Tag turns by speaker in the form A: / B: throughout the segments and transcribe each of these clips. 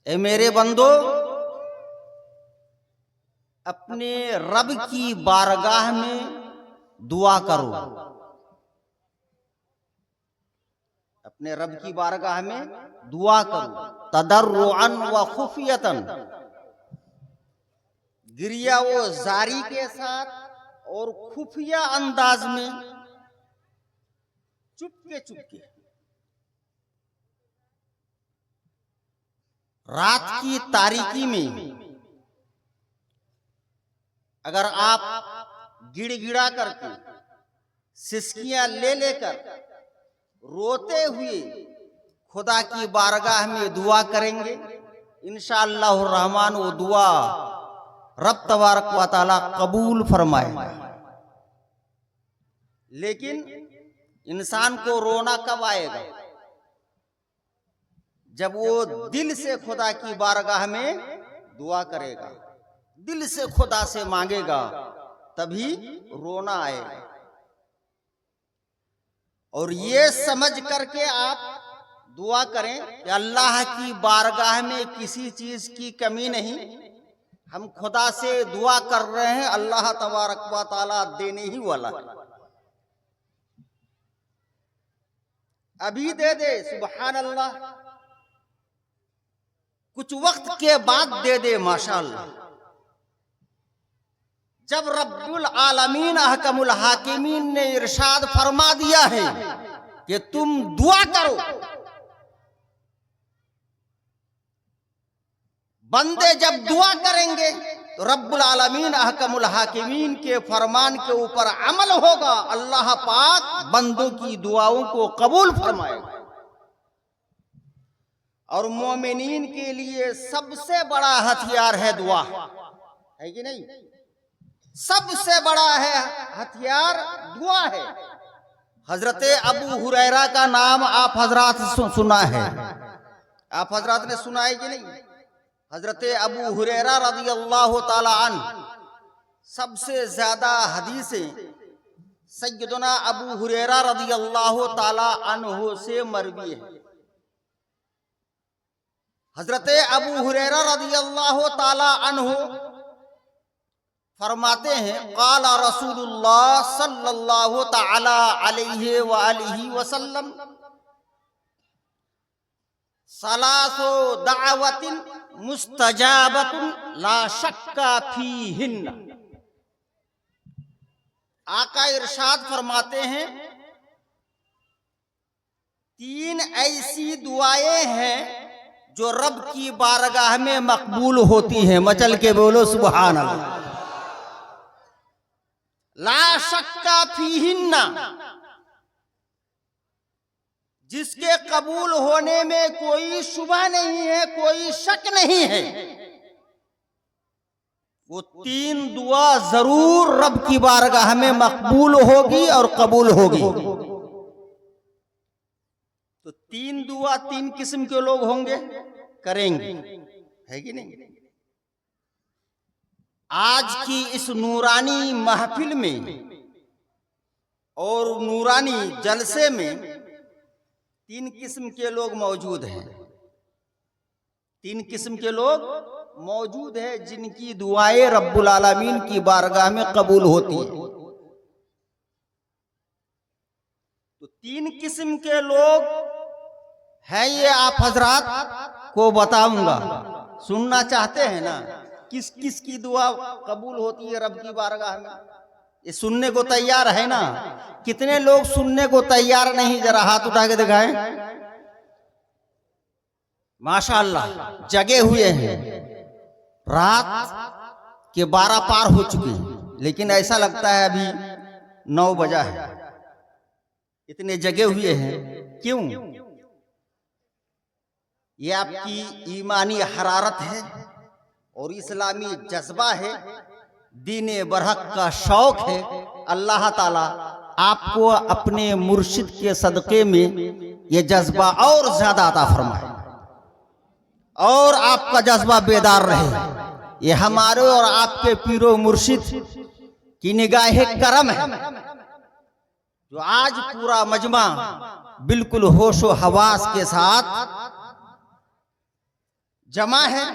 A: ए मेरे बंदो, अपने रब की बारगाह में दुआ करो। अपने रब की बारगाह में दुआ करो, तदर्रुअन व खुफियतन, गिरिया वो जारी के साथ और खुफिया अंदाज में, चुपके चुपके। रात की तारीकी में अगर आप गिड़गिड़ा करके सिसकियां ले लेकर रोते हुए खुदा की बारगाह में दुआ करेंगे, इंशाअल्लाह रहमान वो दुआ रब तबारक व तआला कबूल फरमाएगा। लेकिन इंसान को रोना कब आएगा? जब वो दिल से खुदा की बारगाह में दुआ करेगा, दिल से खुदा से मांगेगा, तभी रोना आएगा। और ये समझ करके आप दुआ करें कि अल्लाह की बारगाह में किसी चीज की कमी नहीं, हम खुदा से दुआ कर रहे हैं, अल्लाह तबारक व तआला देने ही वाला है। अभी दे दे सुबहान अल्लाह, कुछ वक्त के बाद दे दे माशाअल्लाह। जब रब्बुल आलमीन अहकमुल हाकिमीन ने इरशाद फरमा दिया है कि तुम दुआ करो, बंदे जब दुआ करेंगे तो रब्बुल आलमीन अहकमुल हाकिमीन के फरमान के ऊपर अमल होगा। अल्लाह पाक बंदों की दुआओं को कबूल फरमाएगा। और मोमिनीन के लिए सबसे बड़ा हथियार है दुआ, है कि नहीं? सबसे बड़ा है हथियार दुआ है। हजरत अबू हुरैरा का नाम आप हजरात सुना है, आप हजरात ने सुना है कि नहीं? हजरत अबू हुरैरा रज़ियल्लाहु ताला अन्हु, सबसे ज्यादा हदीसें सैयदना अबू हुरैरा रज़ियल्लाहु ताला अन्हु से मरवी है। हजरत अबू हुरैरा रज़ियल्लाहु ताला अन्हु फरमाते हैं, क़ाला रसूलुल्लाह सल्लल्लाहु ताला अलैहि व आलिहि वसल्लम, सलासो दावतिन मुस्तजाबतुन ला शक्का फीहिन्ना। आका इरशाद फरमाते हैं, तीन ऐसी दुआएं हैं जो रब की बारगाह में मकबूल होती हैं। मचल के बोलो सुभान अल्लाह। ला शक्का फीहिन्ना, जिसके कबूल होने में कोई शुबह नहीं है, कोई शक नहीं है। वो तीन दुआ जरूर रब की बारगाह में मकबूल होगी और कबूल होगी। तो तीन दुआ तीन किस्म के लोग होंगे, करेंगे, है कि नहीं? आज की इस नूरानी महफिल में और नूरानी जलसे में तीन किस्म के लोग मौजूद हैं। तीन किस्म के लोग मौजूद हैं जिनकी दुआएं रब्बुल आलमीन की बारगाह में कबूल होती हैं। तो तीन किस्म के लोग हैं, ये आप हजरात को बताऊंगा। सुनना चाहते हैं ना किस किस की दुआ कबूल होती है रब की बारगाह में? ये सुनने को तैयार है ना? कितने लोग सुनने को तैयार नहीं? जरा हाथ उठा के दिखाएं। माशाअल्लाह जगे हुए हैं। रात के 12 पार हो चुके हैं, लेकिन ऐसा लगता है अभी 9 बजा है। इतने जगे हुए हैं, क्यों? ये आपकी ईमानी हरारत है और इस्लामी जज्बा है, दीने बरहक का शौक है। अल्लाह ताला आपको अपने मुर्शिद के सदक़े में ये जज्बा और ज्यादा अता फरमाए और आपका जज्बा बेदार रहे। ये हमारे और आपके पीरो मुर्शिद की निगाहे करम है जो आज पूरा मजमा बिल्कुल होशो हवास के साथ जमा है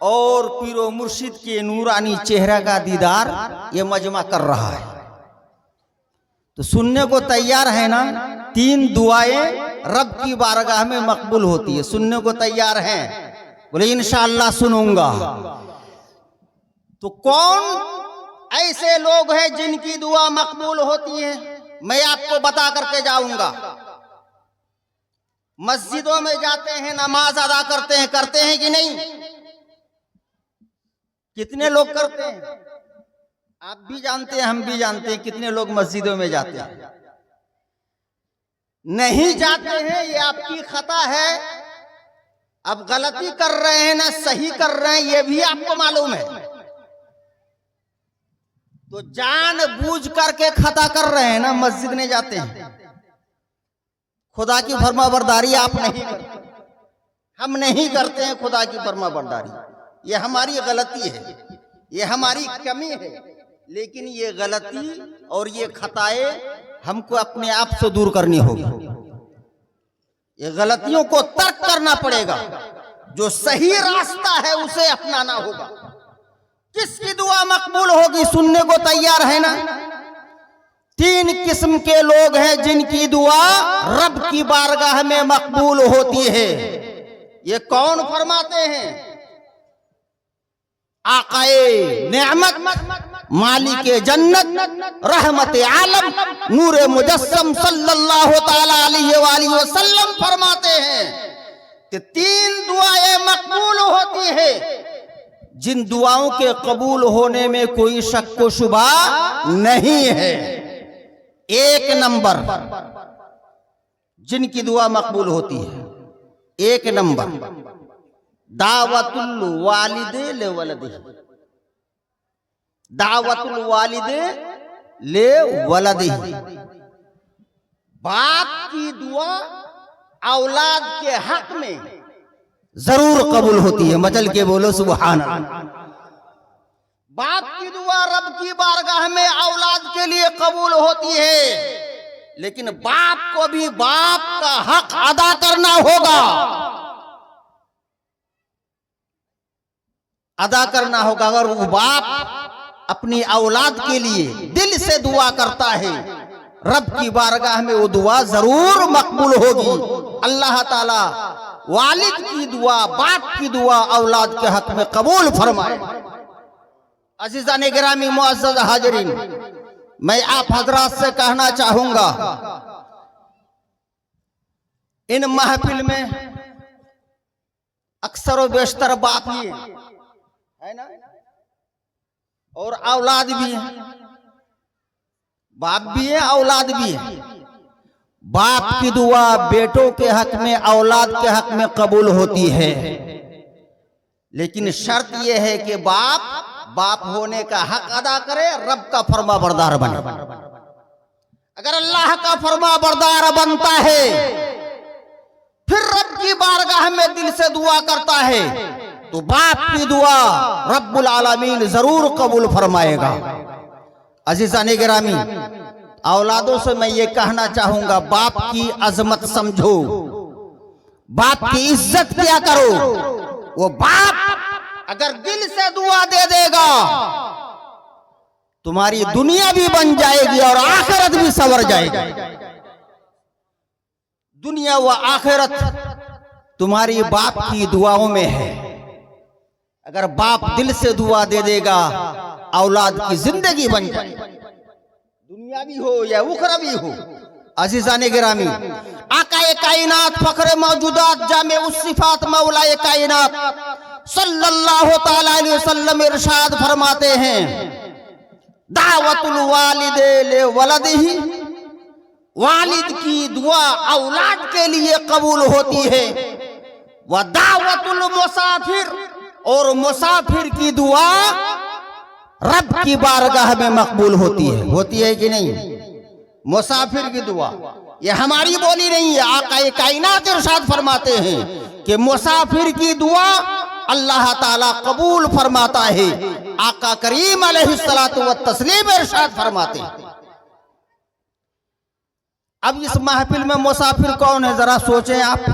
A: और पीरो मुर्शिद के नूरानी चेहरा का दीदार ये मजमा कर रहा है। तो सुनने को तैयार है ना? 3 दुआएं रब की बारगाह में मकबूल होती है। सुनने को तैयार हैं? बोले इंशाअल्लाह सुनूंगा। तो कौन ऐसे लोग हैं जिनकी दुआ मकबूल होती है, मैं आपको बता करके जाऊंगा। मस्जिदों में जाते हैं, नमाज अदा करते हैं कि नहीं? कितने लोग करते हैं? आप भी जानते हैं, हम भी जानते हैं कितने लोग मस्जिदों में जाते हैं। नहीं जाते हैं ये आपकी खता है। अब गलती कर रहे हैं ना सही कर रहे हैं ये भी आपको मालूम है। तो जानबूझ करके खता कर रहे हैं ना, मस्जिद नहीं जाते हैं। खुदा की फरमाबरदारी आप नहीं करते, हम नहीं करते हैं खुदा की फरमाबरदारी। ये हमारी गलती है, ये हमारी कमी है। लेकिन ये गलती और ये खताएं हमको अपने आप से दूर करनी होगी। ये गलतियों को तर्क करना पड़ेगा, जो सही रास्ता है उसे अपनाना होगा। किसकी दुआ मकबूल होगी? सुनने को तैयार है ना? 3 किस्म के लोग हैं जिनकी दुआ रब की बारगाह में मकबूल होती है। ये कौन फरमाते हैं? आकाए नेमत, मालिके जन्नत, रहमत आलम, नूरे मुजस्सम सल्लल्लाहु ताला अलैहि वसल्लम फरमाते हैं कि 3 दुआएं मकबूल होती है जिन दुआओं के कबूल होने में कोई शक व शुबा नहीं है। 1 नंबर जिनकी दुआ मकबूल होती है, 1 नंबर दावतुल वालिदे ले वलदिही, दावतुल वालिदे ले वलदिही। बाप की दुआ औलाद के हक में जरूर कबूल होती है। मचल के बोलो सुभान अल्लाह। बाप की दुआ रब की बारगाह में औलाद के लिए कबूल होती है, लेकिन बाप को भी बाप का हक अदा करना होगा, अदा करना होगा। अगर वो बाप अपनी औलाद के लिए दिल से दुआ करता है, रब की बारगाह में वो दुआ जरूर मकबूल होगी। अल्लाह ताला वालिद की दुआ, बाप की दुआ औलाद के हक में कबूल फरमाए। अज़ीज़ान गिरामी मुअज़्ज़ज़ हाज़िरीन, मैं आप हजरात से कहना चाहूंगा, इन महफिल में अक्सर व बेशतर बाप ही है ना, और औलाद भी है। बाप भी है, औलाद भी है। बाप की दुआ बेटों के हक में, औलाद के हक में कबूल होती है, लेकिन शर्त यह है कि बाप होने का हक अदा करे, रब का फरमा बरदार बने। अगर अल्लाह का फरमा बरदार बनता है, फिर रब की बारगाह में दिल से दुआ करता है, तो बाप की दुआ रब्बुल आलमीन जरूर कबूल फरमाएगा। अज़ीज़ान गिरामी, औलादों से मैं ये कहना चाहूंगा, बाप की अजमत समझो, बाप की इज्जत किया करो। वो बाप अगर दिल से दुआ दे देगा, तुम्हारी दुनिया भी बन जाएगी और आखिरत भी संवर जाएगी। दुनिया व आखिरत तुम्हारी बाप की दुआओं में है। अगर बाप दिल से दुआ दे देगा, औलाद की जिंदगी बन जाएगी, दुनिया भी हो या उखरा भी हो। अज़ीज़ान गिरामी, आकाए कायनात फखरे मौजूदात जामे उस सिफात मौलाए कायनात सल्लल्लाहु ताला अलैहि वसल्लम इरशाद फरमाते हैं, दावतुल वालिदे ले वलदिही, वालिद की दुआ औलाद के लिए कबूल होती है। व दावतुल मुसाफिर, और मुसाफिर की दुआ रब की बारगाह में मकबूल होती है कि नहीं? मुसाफिर की दुआ ये हमारी बोली नहीं है। आकाए कायनात इरशाद फरमाते हैं कि मुसाफिर की दुआ अल्लाह ताला कबूल फरमाता है। आका करीम अलैहिस्सलातु व तस्लीम इरशाद फरमाते हैं। अब इस महफिल में मुसाफिर कौन है, जरा सोचें आप।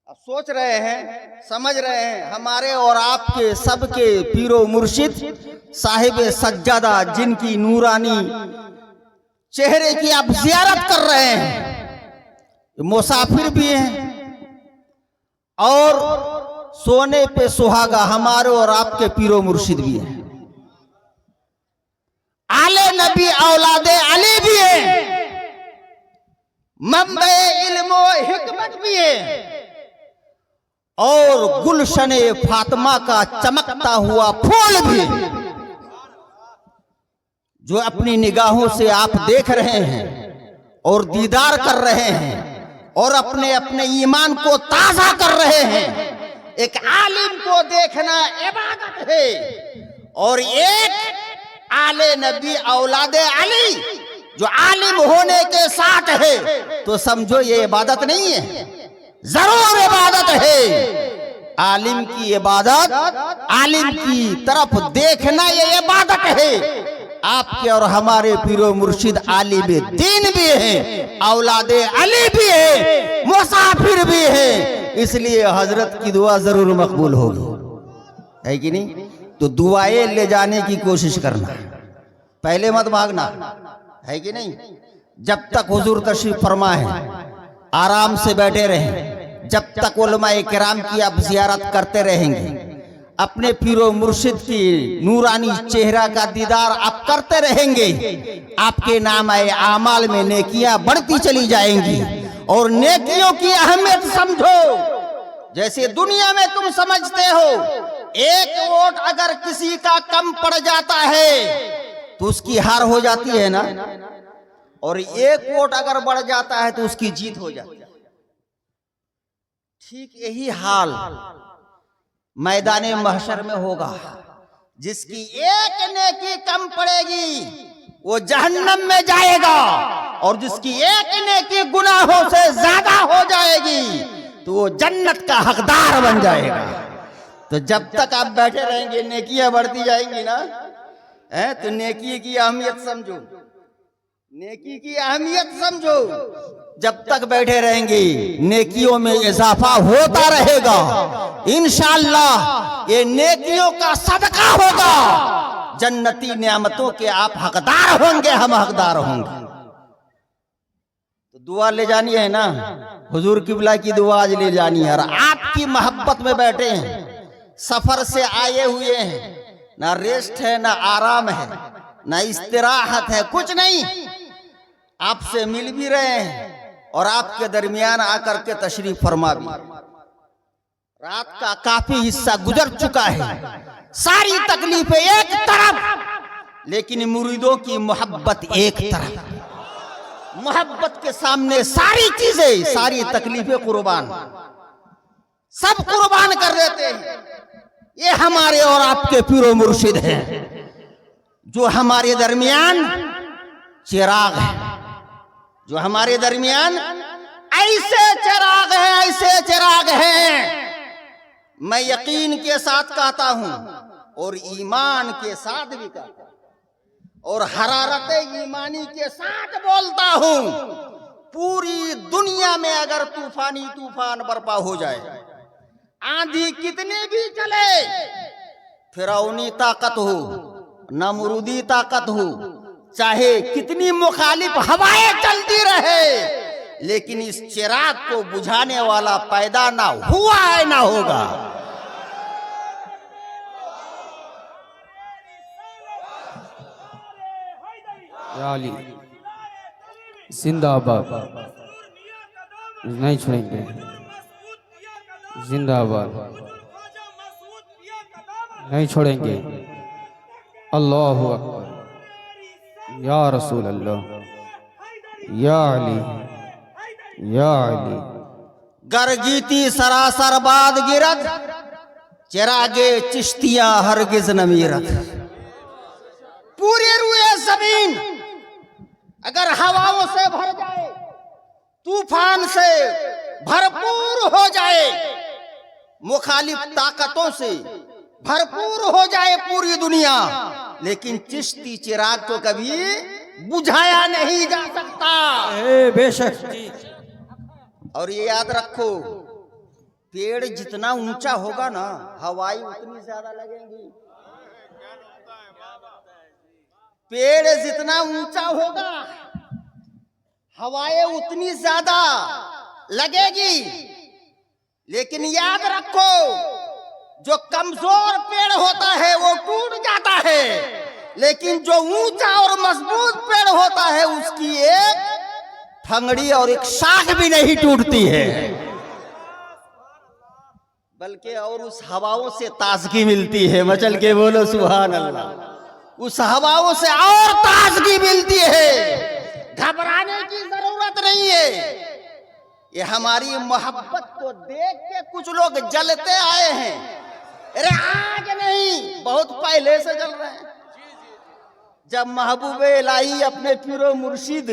A: अब सोच रहे हैं, समझ रहे हैं, हमारे और आपके सबके पीरो मुर्शिद साहिब सज्जादा जिनकी नूरानी चेहरे की आप जियारत कर रहे हैं, मुसाफिर भी हैं और सोने पे सुहागा हमारे और आपके पीरो मुर्शिद भी हैं। आले नबी औलादे अली भी है, मंबे इल्म व हिकमत भी है और गुलशने फातिमा का चमकता हुआ फूल भी है, जो अपनी निगाहों से आप देख रहे हैं और दीदार कर रहे हैं और अपने अपने ईमान को ताजा कर रहे हैं। एक आलिम को देखना इबादत है और एक आले नबी औलादे अली जो आलिम होने के साथ है, तो समझो ये इबादत नहीं है, जरूर इबादत है। आलिम की इबादत, आलिम की तरफ देखना ये इबादत है। आपके और हमारे पीरो मुर्शिद आलिम दीन भी है, औलादे अली भी है, मुसाफिर भी है, इसलिए हजरत की दुआ जरूर मकबूल होगी, है कि नहीं? तो दुआएं ले जाने की कोशिश करना, पहले मत भागना, है कि नहीं? जब तक हुजूर तशरीफ फरमा है आराम से बैठे रहें, जब तक उलमाए किराम की आप जियारत करते रहेंगे, अपने पीरो मुर्शिद की नूरानी चेहरा का दीदार आप करते रहेंगे, आपके नाम आए आमाल में नेकियां बढ़ती चली जाएंगी। और नेकियों की अहमियत समझो, जैसे दुनिया में तुम समझते हो एक वोट अगर किसी का कम पड़ जाता है तो उसकी हार हो जाती है ना, और एक वोट अगर बढ़ जाता है तो उसकी जीत हो जाती है। ठीक यही हाल मैदाने महशर में होगा। जिसकी एक नेकी कम पड़ेगी वो जहन्नम में जाएगा, और जिसकी एक नेकी गुनाहों से ज्यादा हो जाएगी तो वो जन्नत का हकदार बन जाएगा। तो जब तक आप बैठे रहेंगे नेकियां बढ़ती जाएंगी ना, तो नेकी की अहमियत समझो, नेकी की अहमियत समझो। जब तक बैठे रहेंगे नेकियों में इजाफा होता रहेगा, इंशाअल्लाह ये नेकियों का सदका होगा, जन्नती नेमतों के आप हकदार होंगे, हम हकदार होंगे। तो दुआ ले जानी है ना, हुजूर किबला की दुआ आज ले जानी है। और आपकी मोहब्बत में बैठे हैं, सफर से आए हुए हैं, ना रेस्ट है, ना आराम है, ना इस्तिराहत है, कुछ नहीं, आपसे मिल भी रहे हैं और आपके दरमियान आकर के तशरीफ फरमा भी। रात का काफी हिस्सा गुजर चुका है, सारी तकलीफें एक तरफ, लेकिन मुरीदों की मोहब्बत एक तरफ। मोहब्बत के सामने सारी चीजें, सारी तकलीफें कुर्बान, सब कुर्बान कर देते हैं। ये हमारे और आपके पीरो मुर्शिद हैं, जो हमारे दरमियान चिराग है, जो हमारे दरमियान ऐसे चिराग है, ऐसे चिराग हैं। मैं यकीन के साथ कहता हूं और ईमान के साथ भी कहता हूं और हरारत ईमानी के साथ बोलता हूं, पूरी दुनिया में अगर तूफानी तूफान बर्पा हो जाए, आंधी कितनी भी चले, फिरौनी ताकत हो, नमरूदी ताकत हो, चाहे कितनी मुखालिफ हवाएं चलती रहे, लेकिन इस चिराग को बुझाने वाला पैदा ना हुआ है, ना होगा।
B: या अली जिंदाबाद, नहीं छोड़ेंगे, जिंदाबाद, नहीं छोड़ेंगे। अल्लाहु अकबर, या रसूल अल्लाह, या अली, या अली।
A: गरगीती सरासर बाद गिरत, चिरागे चिश्तियां हरगिज न मीरत। पूरी रुए जमीन अगर हवाओं से भर जाए, तूफान से भरपूर हो जाए, मुखालिफ ताकतों से भरपूर हो जाए पूरी दुनिया, लेकिन चिश्ती चिराग को कभी बुझाया नहीं जा सकता।
B: बेशक।
A: और ये याद रखो, पेड़ जितना ऊंचा होगा ना, हवाएं उतनी ज्यादा लगेंगी। पेड़ जितना ऊंचा होगा, हवाएं उतनी ज्यादा लगेगी। लेकिन याद रखो, जो कमजोर पेड़ होता है वो टूट जाता है, लेकिन जो ऊंचा और मजबूत पेड़ होता है उसकी एक फंगड़ी और एक शाख भी नहीं टूटती है, बल्कि और उस हवाओं से ताजगी मिलती है। मचल के बोलो सुभान अल्लाह। उस हवाओं से और ताजगी मिलती है। घबराने की जरूरत नहीं है। ये हमारी मोहब्बत को देख के कुछ लोग जलते आए हैं। अरे आज नहीं, बहुत पहले से जल रहे हैं। जब महबूब इलाही अपने पीरो मुर्शिद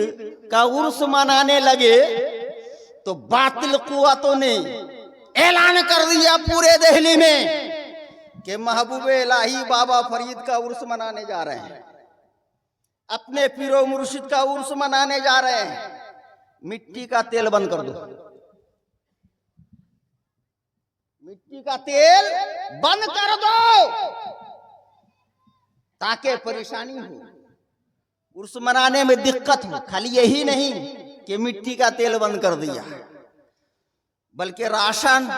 A: का उर्स मनाने लगे तो बातिल कुव्वतों ने ऐलान कर दिया पूरे दिल्ली में कि महबूब इलाही बाबा फरीद का उर्स मनाने जा रहे हैं, अपने पीरो मुर्शिद का उर्स मनाने जा रहे हैं। मिट्टी का तेल बंद कर दो, मिट्टी का तेल बंद कर दो ताकि परेशानी हो, उर्स मनाने में दिक्कत हो। खाली यही नहीं कि मिट्टी का तेल बंद कर दिया, बल्कि राशन,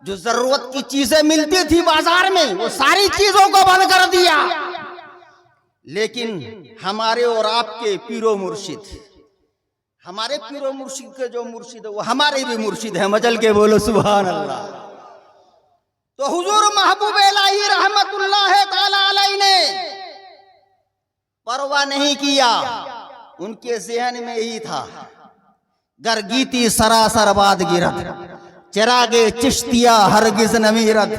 A: जो जरूरत की चीजें मिलती थी बाजार में, वो सारी चीजों को बंद कर दिया। लेकिन हमारे और आपके पीरो मुर्शिद, हमारे पीरो मुर्शिद के जो मुर्शिद है वो हमारे भी मुर्शिद है। मचल के बोलो सुभान अल्लाह। तो हुजूर महबूब इलाही रहमतुल्लाह ताला अलैहि ने परवाह नहीं किया, उनके ज़हन में यही था, गरगीती सरासर बाद गिरत, चिरागे चिश्तिया हरगिज नमीरत।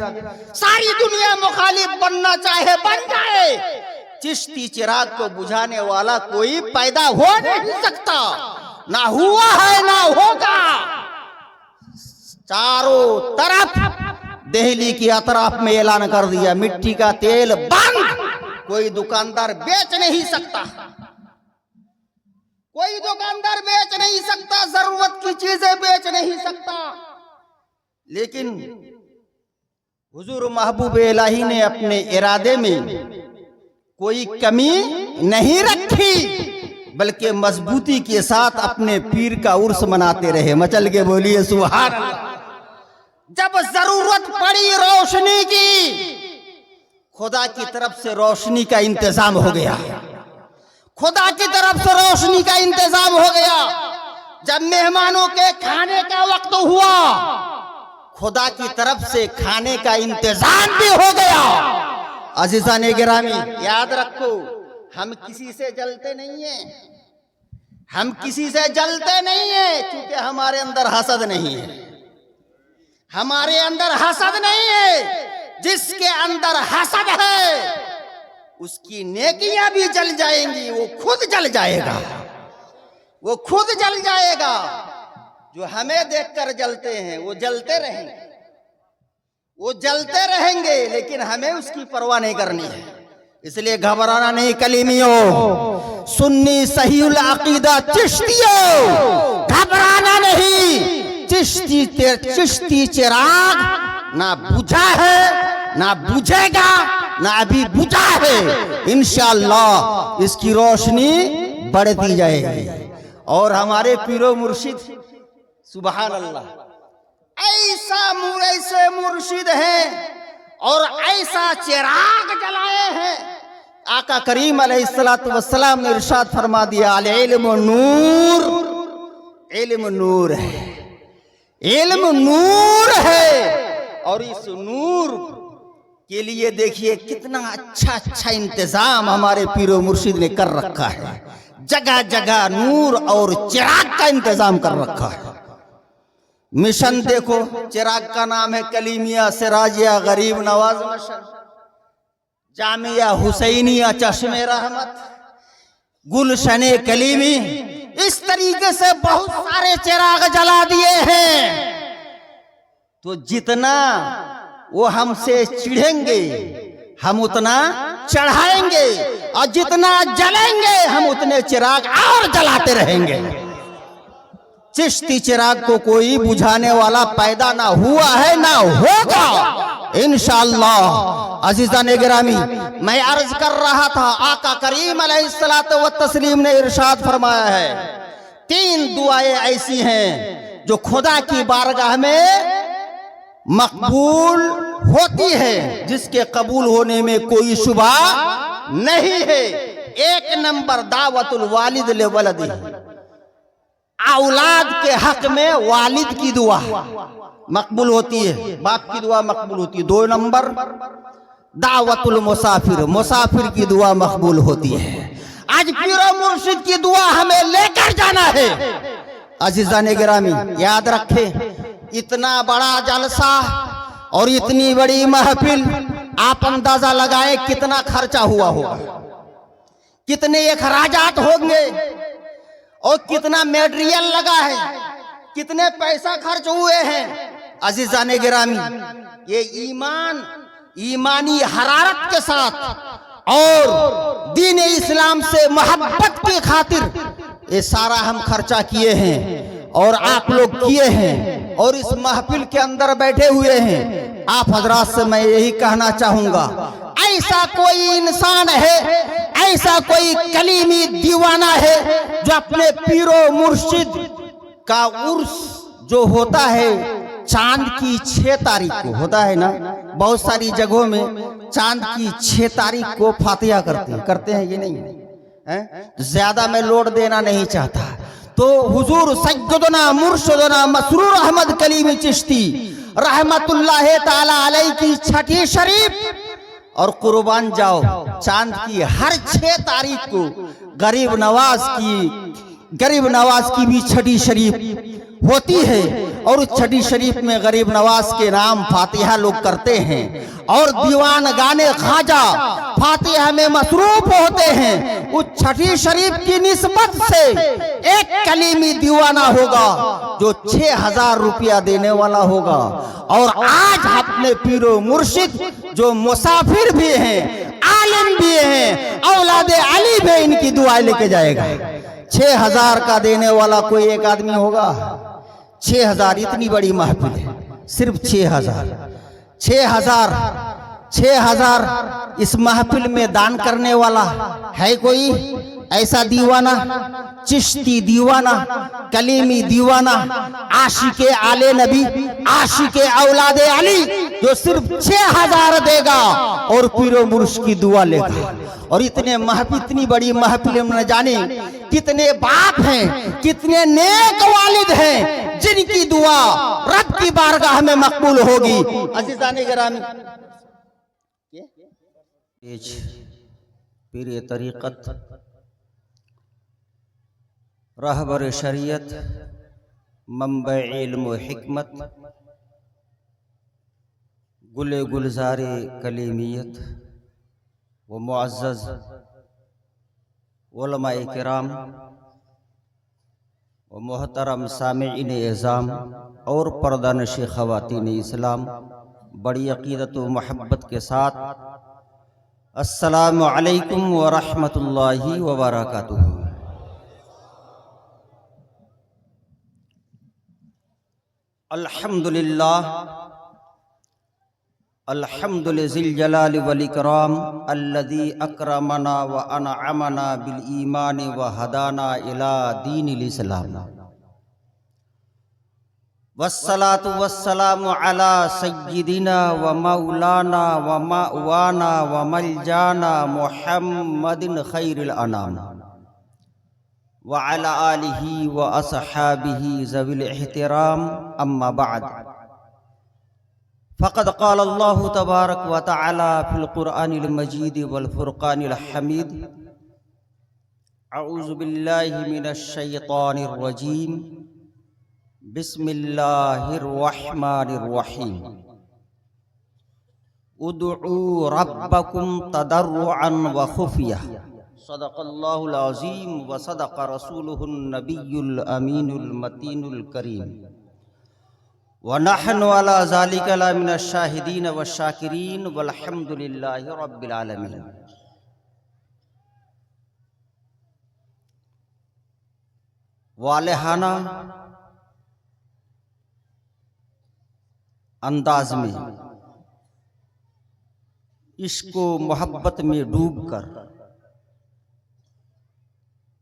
A: सारी दुनिया मुखालिफ बनना चाहे बन जाए, चिश्ती चिराग को बुझाने वाला कोई पैदा हो नहीं सकता, ना हुआ है ना होगा। चारों तरफ दिल्ली की अतराफ में ऐलान कर दिया, मिट्टी का तेल बंद। कोई दुकानदार बेच नहीं सकता, कोई दुकानदार बेच नहीं सकता, जरूरत की चीजें बेच नहीं सकता। लेकिन हुजूर महबूब इलाही ने अपने इरादे में कोई कमी नहीं रखी, बल्कि मजबूती के साथ अपने पीर का उर्स मनाते रहे। मचल के बोलिए सुभान अल्लाह। जब जरूरत पड़ी रोशनी की, खुदा की तरफ से रोशनी का इंतजाम हो गया, खुदा की तरफ से रोशनी का इंतजाम हो गया। जब मेहमानों के खाने का वक्त हुआ, खुदा की तरफ से खाने का इंतजाम भी हो गया। अज़ीज़ान गिरामी, याद रखो, हम किसी से जलते नहीं है, हम किसी से जलते नहीं है, क्योंकि हमारे अंदर हसद नहीं है, हमारे अंदर हसद नहीं है। जिसके अंदर हसद है उसकी नेकियां भी जल जाएंगी, वो खुद जल जाएगा, वो खुद जल जाएगा। जो हमें देखकर जलते हैं वो जलते रहेंगे, वो जलते रहेंगे, लेकिन हमें उसकी परवाह नहीं करनी है। इसलिए घबराना नहीं कलीमियों, सुन्नी सहीउल अकीदा चिश्तियों, घबराना नहीं। चिश्ती चिराग ना बुझा है ना बुझेगा, ना अभी बुझा है। इंशाअल्लाह इसकी रोशनी बढ़ती जाएगी। और हमारे पीरो मुर्शिद सुभान अल्लाह, ऐसे मुर्शिद हैं और ऐसा चिराग जलाए हैं। आका करीम अलैहिस्सलातु वस्सलाम ने इरशाद फरमा दिया, अल इल्म नूर, इल्म नूर है, इल्म नूर है। और इस नूर के लिए देखिए कितना अच्छा इंतजाम हमारे पीरो मुर्शिद ने कर रखा है। जगह जगह नूर और चिराग का इंतजाम कर रखा है। मिशन देखो, चिराग का नाम है कलीमिया सिराजिया गरीब नवाज मिशन, जामिया हुसैनिया चश्मे रहमत, गुलशने कलीमी। इस तरीके से बहुत सारे चिराग जला दिए हैं। तो जितना वो हमसे चिढ़ेंगे हम उतना चढ़ाएंगे, और जितना जलेंगे हम उतने चिराग और जलाते रहेंगे। चिश्ती चिराग को कोई बुझाने वाला पैदा ना हुआ है ना होगा इंशाअल्लाह। अजीज़ान गिरामी, मैं अर्ज कर रहा था आका करीम अलैहिस्सलातु व तस्लीम ने इरशाद फरमाया है, 3 दुआएं ऐसी हैं जो खुदा की बारगाह में मकबूल होती है, जिसके कबूल होने में कोई शुबा नहीं है। 1 नंबर दावतुल वालिद ले वलदी, औलाद के हक में वालिद की दुआ मकबूल होती है, बाप की दुआ मकबूल होती है। 2 नंबर दावतुल मुसाफिर, मुसाफिर की दुआ मकबूल होती है। आज पीरो मुर्शिद की दुआ हमें लेकर जाना है। अजीज़ान गिरामी, याद रखें, इतना बड़ा जलसा और इतनी बड़ी महफिल, आप अंदाजा लगाए कितना खर्चा हुआ होगा, कितने अखराजात होंगे और कितना मटेरियल लगा है, कितने पैसा खर्च हुए हैं। अजीज़ान गिरामी, ये ईमानी हरारत के साथ और दीन इस्लाम से मोहब्बत की खातिर ये सारा हम खर्चा किए हैं और आप लोग किए हैं और इस महफिल के अंदर बैठे हुए हैं। आप हजरात से मैं यही कहना चाहूंगा, ऐसा कोई इंसान है, ऐसा कोई कलीमी दीवाना है जो अपने पीरो मुर्शिद का उर्स जो होता है चांद की 6 तारीख को होता है ना, बहुत सारी जगहों में चांद की 6 तारीख को फातिहा करते हैं ये नहीं है? ज्यादा मैं लोड देना नहीं चाहता। तो हुजूर सैयदना मुर्शिदना मसरूर अहमद कलीमी चिश्ती रहमतुल्लाह ताला अलैह की छठी शरीफ और कुर्बान जाओ चांद की हर 6 तारीख को गरीब नवाज की भी छठी शरीफ होती है और उस छठी शरीफ में गरीब नवाज के नाम फातिहा लोग करते हैं और दीवान गाने ख्वाजा फातिहा में मसरूफ होते हैं। उस छठी शरीफ की निस्बत से एक कलीमी दीवाना होगा जो 6000 रुपया देने वाला होगा। और आज अपने पीरो मुर्शिद जो मुसाफिर भी हैं, आलिम भी हैं, औलादे अली भी इनकी दुआ लेके जाएगा। 6000 का देने वाला कोई एक आदमी होगा? 6000, इतनी बड़ी महफिल है, सिर्फ 6000 इस महफिल में दान करने वाला है कोई ऐसा दीवाना? चिश्ती दीवाना, कलीमी दीवाना, आशिके आले नबी, आशिके औलादे अली जो सिर्फ 6000 देगा और पीरो मुर्शिद की दुआ लेगा। और इतनी बड़ी महफिल में न जाने कितने बाप हैं, कितने नेक वालिद हैं जिनकी दुआ रब की बारगाह में मकबूल होगी। अज़ीज़ान गिरामी, पीर तरीक़त, रहबर शरीयत, मंबे इल्म व हिकमत, गुले गुलजारे कलीमियत व मुअज़्ज़ज़ उलमाए किराम व मोहतरम सामिईन एज़ाम और पर्दानशी ख़वातीन इस्लाम, बड़ी अक़ीदत व मोहब्बत के साथ अस्सलामु अलैकुम व रहमतुल्लाहि व बरकातुहू। अल्हम्दुलिल्लाह, अल्हम्दुलिल्लाह जलाल वल इकराम अल्लज़ी अकरमना व अनअमना बिल ईमान व हदाना इला दीनिल इस्लाम। वस्सलातु वस्सलामु अला सय्यिदिना व मौलाना व मअवाना व मलजाना मुहम्मदिन खैरिल अनाम व अला आलिही व अस्हाबिही ज़विल इहतिराम। अम्मा बाद, फ़क़द क़ाल अल्लाहु तबारक व तआला फ़िल क़ुरआनिल मजीद वल फ़ुरक़ानिल हमीद। अऊज़ु बिल्लाहि मिनश शैतानिर रजीम। बिस्मिल्लाहिर रहमानिर रहीम। उदउ रब्बकुम तदर्रुअन व खुफ़िया। सदक़ल्लाहुल अज़ीम व सदक़ रसूलुहुन नबियुल अमीनुल मतीनुल करीम। व नहनु अला ज़ालिका लमिनश शाहिदीन व शाकिरीन वल्हम्दुलिल्लाहि रब्बिल आलमीन। वालेहाना अंदाज में इश्क व मोहब्बत में डूबकर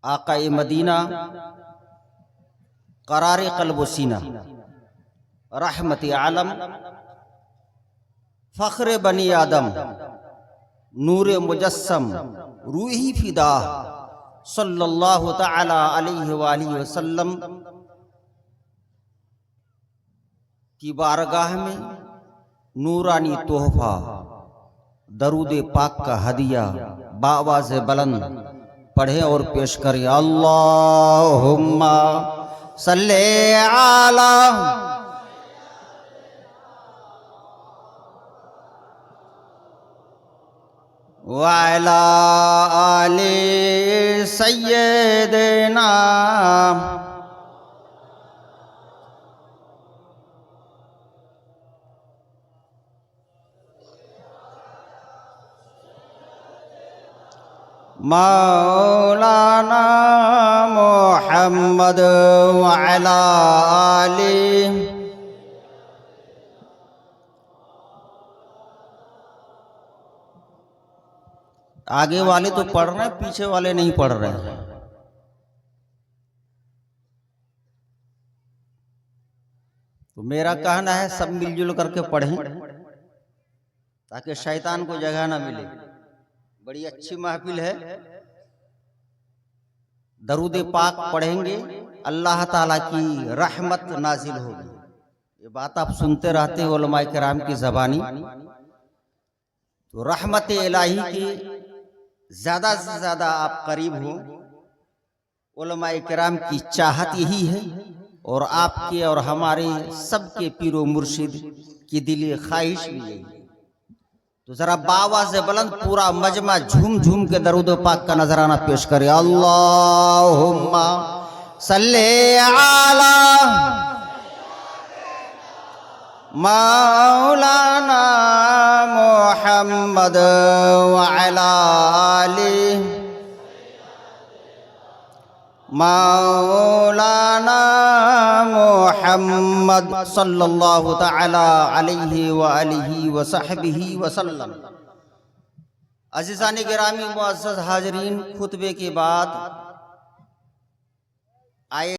A: आकाए मदीना करारे कल्ब सीना रहमत आलम फ़ख्र बनी आदम नूर मुजस्सम रूही फिदा सल्लल्लाहु तआला अलैहि वसल्लम की बारगाह में नूरानी तोहफा दरूद पाक का हदिया बावाज़ बुलंद पढ़े और पेश करें। अल्लाहुम्मा सल्ले अला व अला आले सय्यदना मौलाना मुहम्मद व अला आले आगे वाले तो पढ़ रहे हैं, पीछे वाले नहीं पढ़ रहे हैं। तो मेरा कहना है सब मिलजुल करके पढ़ें ताकि शैतान को जगह ना मिले। बड़ी अच्छी महफिल है, दरूद पाक पढ़ेंगे अल्लाह ताला की रहमत नाजिल होगी। ये बात आप सुनते रहते हैं उलमाए किराम की ज़बानी। तो रहमत इलाही की ज़्यादा से ज़्यादा आप करीब हो, उलमाए किराम की चाहत यही है और आपके और हमारे सबके पीरो मुर्शिद की दिली ख्वाहिश भी यही है। तो जरा बावाज़ बुलंद पूरा मजमा झूम झूम के दरूद पाक का नजराना पेश करे। अल्लाहुम्मा सल्ले अला मौलाना मुहम्मद व अला आले मौलाना मुहम्मद सल्लल्लाहु तआला अलैहि व आलिहि व सहबिहि वसल्लम। अज़ीज़ान गिरामी मुअज़्ज़ज़ हाज़रीन, खुतबे के बाद आए